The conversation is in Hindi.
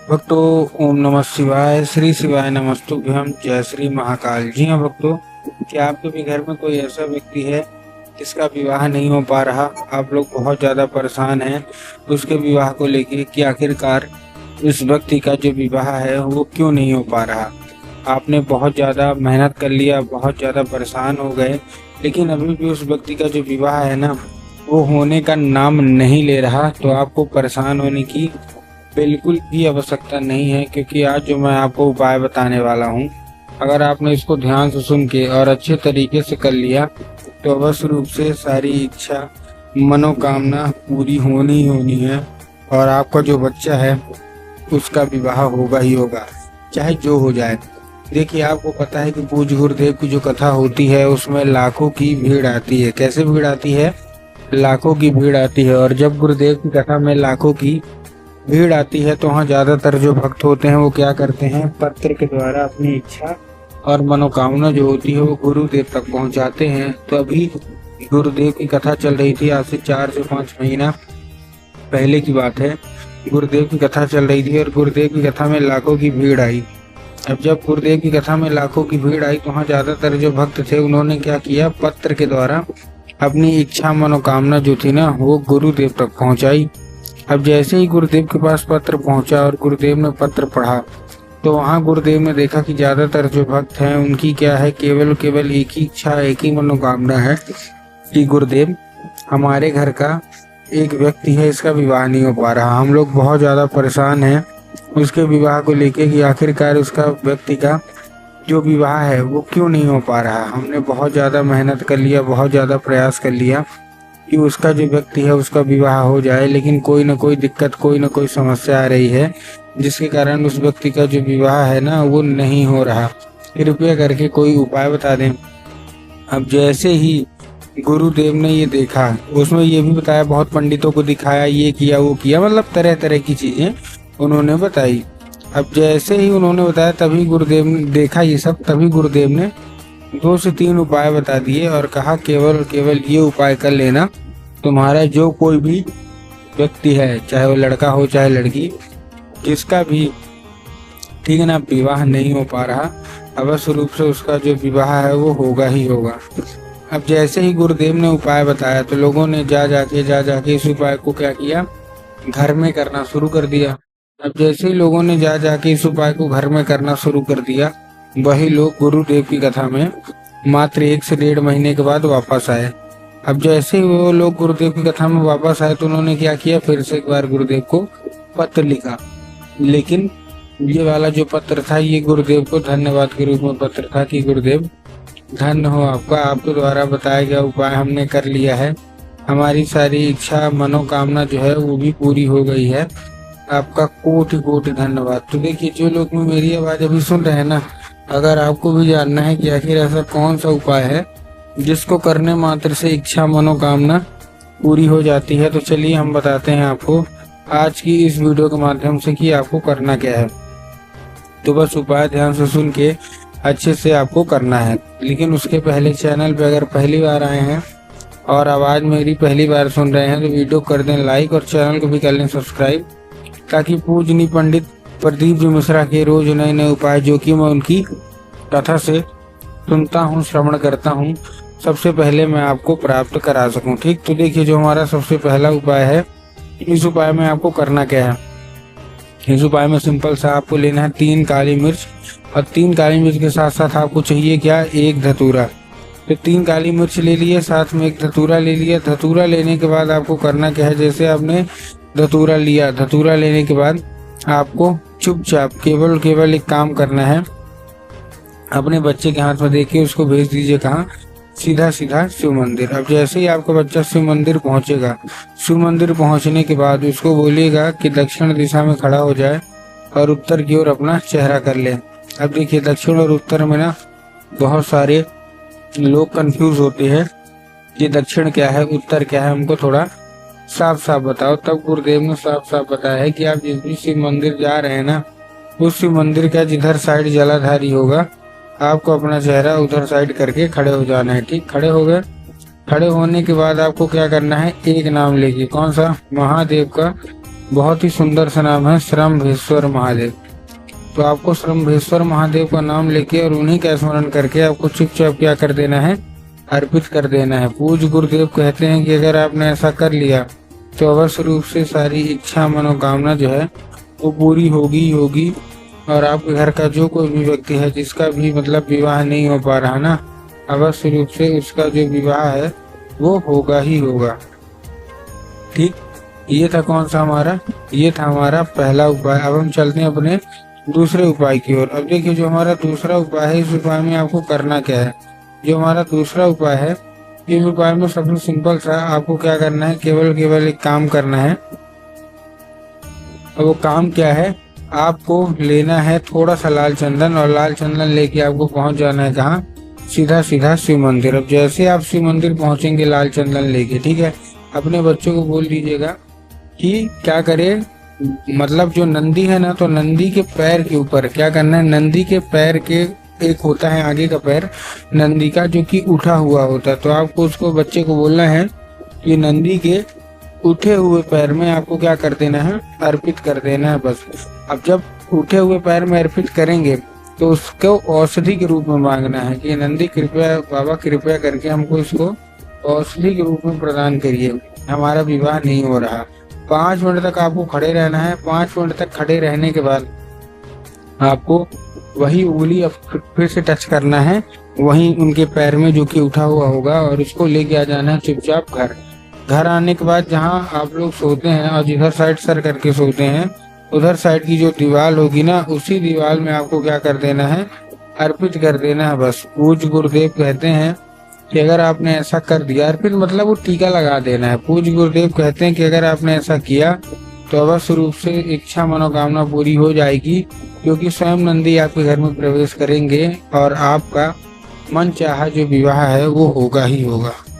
भक्तों, ओम नमः शिवाय। श्री शिवाय नमस्तुभ्यम। जय श्री महाकाल। जी हाँ भक्तों, क्या आपके भी घर में कोई ऐसा व्यक्ति है जिसका विवाह नहीं हो पा रहा? आप लोग बहुत ज़्यादा परेशान हैं उसके विवाह को लेके कि आखिरकार उस व्यक्ति का जो विवाह है वो क्यों नहीं हो पा रहा। आपने बहुत ज़्यादा मेहनत कर लिया, बहुत ज़्यादा परेशान हो गए, लेकिन अभी भी उस व्यक्ति का जो विवाह है ना वो होने का नाम नहीं ले रहा। तो आपको परेशान होने की बिल्कुल भी आवश्यकता नहीं है, क्योंकि आज जो मैं आपको उपाय बताने वाला हूँ, अगर आपने इसको ध्यान से सुन के और अच्छे तरीके से कर लिया तो अवश्य रूप से सारी इच्छा मनोकामना पूरी होनी ही होनी है और आपका जो बच्चा है उसका विवाह होगा ही होगा, चाहे जो हो जाए। देखिए, आपको पता है कि पूज्य गुरुदेव की जो कथा होती है उसमें लाखों की भीड़ आती है। कैसे भीड़ आती है? लाखों की भीड़ आती है। और जब गुरुदेव की कथा में लाखों की भीड़ आती है तो वहाँ ज्यादातर जो भक्त होते हैं वो क्या करते हैं, पत्र के द्वारा अपनी इच्छा और मनोकामना जो होती है वो गुरुदेव तक पहुँचाते हैं। तो अभी गुरुदेव की कथा चल रही थी, आज से 4 से 5 महीना पहले की बात है। गुरुदेव की कथा चल रही थी और गुरुदेव की कथा में लाखों की भीड़ आई। अब जब गुरुदेव की कथा में लाखों की भीड़ आई तो वहाँ ज्यादातर जो भक्त थे उन्होंने क्या किया, पत्र के द्वारा अपनी इच्छा मनोकामना जो थी ना वो गुरुदेव तक पहुँचाई। अब जैसे ही गुरुदेव के पास पत्र पहुंचा और गुरुदेव ने पत्र पढ़ा तो वहाँ गुरुदेव ने देखा कि ज्यादातर जो भक्त हैं उनकी क्या है, केवल एक ही इच्छा, एक ही मनोकामना है कि गुरुदेव, हमारे घर का एक व्यक्ति है, इसका विवाह नहीं हो पा रहा। हम लोग बहुत ज्यादा परेशान हैं उसके विवाह को लेके कि आखिरकार उसका व्यक्ति का जो विवाह है वो क्यों नहीं हो पा रहा। हमने बहुत ज्यादा मेहनत कर लिया, बहुत ज्यादा प्रयास कर लिया कि उसका जो व्यक्ति है उसका विवाह हो जाए, लेकिन कोई ना कोई दिक्कत, कोई ना कोई समस्या आ रही है जिसके कारण उस व्यक्ति का जो विवाह है ना वो नहीं हो रहा। कृपया करके कोई उपाय बता दें। अब जैसे ही गुरुदेव ने ये देखा, उसमें ये भी बताया, बहुत पंडितों को दिखाया, ये किया वो किया, मतलब तरह तरह की चीजें उन्होंने बताई। अब जैसे ही उन्होंने बताया तभी गुरुदेव ने देखा ये सब, तभी गुरुदेव ने 2 से 3 उपाय बता दिए और कहा केवल ये उपाय कर लेना, तुम्हारा जो कोई भी व्यक्ति है, चाहे वो लड़का हो चाहे लड़की, जिसका भी, ठीक है ना, विवाह नहीं हो पा रहा, अवश्य रूप से उसका जो विवाह है वो होगा ही होगा। अब जैसे ही गुरुदेव ने उपाय बताया तो लोगों ने जा जाके इस उपाय को क्या किया, घर में करना शुरू कर दिया। अब जैसे ही लोगों ने जा जाके इस उपाय को घर में करना शुरू कर दिया, वही लोग गुरुदेव की कथा में मात्र 1 से 1.5 महीने के बाद वापस आए। अब जैसे ही वो लोग गुरुदेव की कथा में वापस आए तो उन्होंने क्या किया, फिर से एक बार गुरुदेव को पत्र लिखा। लेकिन ये वाला जो पत्र था ये गुरुदेव को धन्यवाद के रूप में पत्र था कि गुरुदेव, धन्य हो आपका, आपके द्वारा बताया गया उपाय हमने कर लिया है, हमारी सारी इच्छा मनोकामना जो है वो भी पूरी हो गई है, आपका कोटि कोटि धन्यवाद। तो देखिए, जो लोग मेरी आवाज अभी सुन रहे हैं ना, अगर आपको भी जानना है कि आखिर ऐसा कौन सा उपाय है जिसको करने मात्र से इच्छा मनोकामना पूरी हो जाती है, तो चलिए हम बताते हैं आपको आज की इस वीडियो के माध्यम से कि आपको करना क्या है। तो बस उपाय ध्यान से सुन के अच्छे से आपको करना है। लेकिन उसके पहले चैनल पे अगर पहली बार आए हैं और आवाज मेरी पहली बार सुन रहे हैं तो वीडियो कर दें लाइक और चैनल को भी कर लें सब्सक्राइब, ताकि पूजनीय पंडित प्रदीप जी मिश्रा के रोज नए नए उपाय जो कि मैं उनकी कथा से सुनता हूँ, श्रवण करता हूँ, सबसे पहले मैं आपको प्राप्त करा सकूं। ठीक, तो देखिए, जो हमारा सबसे पहला उपाय है, इस उपाय में आपको करना क्या है। इस उपाय में सिंपल सा आपको लेना है 3 काली मिर्च, और 3 काली मिर्च के साथ साथ आपको चाहिए क्या, 1 धतूरा। तो 3 काली मिर्च ले लिए, साथ में 1 धतूरा ले लिया। धतूरा लेने के बाद आपको करना क्या है, जैसे आपने धतूरा लिया, धतूरा लेने के बाद आपको चुपचाप केवल एक काम करना है, अपने बच्चे के हाथ में देके उसको भेज दीजिए कहाँ, सीधा शिव मंदिर। अब जैसे ही आपका बच्चा शिव मंदिर पहुंचेगा, शिव मंदिर पहुंचने के बाद उसको बोलिएगा कि दक्षिण दिशा में खड़ा हो जाए और उत्तर की ओर अपना चेहरा कर ले। अब देखिए, दक्षिण और उत्तर में ना बहुत सारे लोग कंफ्यूज होते हैं कि दक्षिण क्या है उत्तर क्या है, हमको थोड़ा साफ साफ बताओ। तब गुरुदेव ने साफ साफ बताया है कि आप जिस भी शिव मंदिर जा रहे हैं ना, उस शिव मंदिर का जिधर साइड जलाधारी होगा, आपको अपना चेहरा उधर साइड करके खड़े हो जाना है। ठीक, खड़े हो गए। खड़े होने के बाद आपको क्या करना है, एक नाम लेके, कौन सा, महादेव का बहुत ही सुंदर सा नाम है, श्रम्भेश्वर महादेव। तो आपको श्रम्भेश्वर महादेव का नाम लेके और उन्हीं का स्मरण करके आपको चुपचाप क्या कर देना है, अर्पित कर देना है। पूज्य गुरुदेव कहते हैं कि अगर आपने ऐसा कर लिया तो अवश्य रूप से सारी इच्छा मनोकामना जो है वो पूरी होगी। और आपके घर का जो कोई भी व्यक्ति है जिसका भी मतलब विवाह नहीं हो पा रहा ना, अवश्य रूप से उसका जो विवाह है वो होगा ही होगा। ठीक, ये था कौन सा हमारा, ये था हमारा पहला उपाय। अब हम चलते हैं अपने दूसरे उपाय की ओर। अब देखिए जो हमारा दूसरा उपाय है, इस उपाय में आपको करना क्या है। जो हमारा दूसरा उपाय है, इस उपाय में सबसे सिंपल सा आपको क्या करना है, केवल एक काम करना है। और वो काम क्या है, आपको लेना है थोड़ा सा लाल चंदन, और लाल चंदन लेके आपको पहुंच जाना है कहाँ, सीधा शिव मंदिर। अब जैसे आप शिव मंदिर पहुंचेंगे लाल चंदन लेके, ठीक है, अपने बच्चों को बोल दीजिएगा कि क्या करे, मतलब जो नंदी है ना, तो नंदी के पैर के ऊपर क्या करना है, नंदी के पैर के एक होता है आगे का पैर नंदी का जो कि उठा हुआ होता है, तो आपको उसको बच्चे को बोलना है कि नंदी के उठे हुए पैर में आपको क्या कर देना है, अर्पित कर देना है बस। अब जब उठे हुए पैर में अर्पित करेंगे तो उसको औषधि के रूप में मांगना है कि नंदी कृपया, बाबा कृपया करके हमको इसको औषधि के रूप में प्रदान करिए, हमारा विवाह नहीं हो रहा। 5 मिनट तक आपको खड़े रहना है। 5 मिनट तक खड़े रहने के बाद आपको वही उंगली फिर से टच करना है, वहीं उनके पैर में जो कि उठा हुआ होगा, और उसको लेके आ जाना है चुपचाप घर। घर आने के बाद जहाँ आप लोग सोते हैं और जिधर साइड सर करके सोते हैं, उधर साइड की जो दीवार होगी ना, उसी दीवार में आपको क्या कर देना है, अर्पित कर देना है बस। पूज्य गुरुदेव कहते हैं कि अगर आपने ऐसा कर दिया, अर्पित मतलब वो टीका लगा देना है। पूज्य गुरुदेव कहते हैं कि अगर आपने ऐसा किया तो अवश्य रूप से इच्छा मनोकामना पूरी हो जाएगी, क्योंकि स्वयं नंदी आपके घर में प्रवेश करेंगे और आपका मन चाहा जो विवाह है वो होगा ही होगा।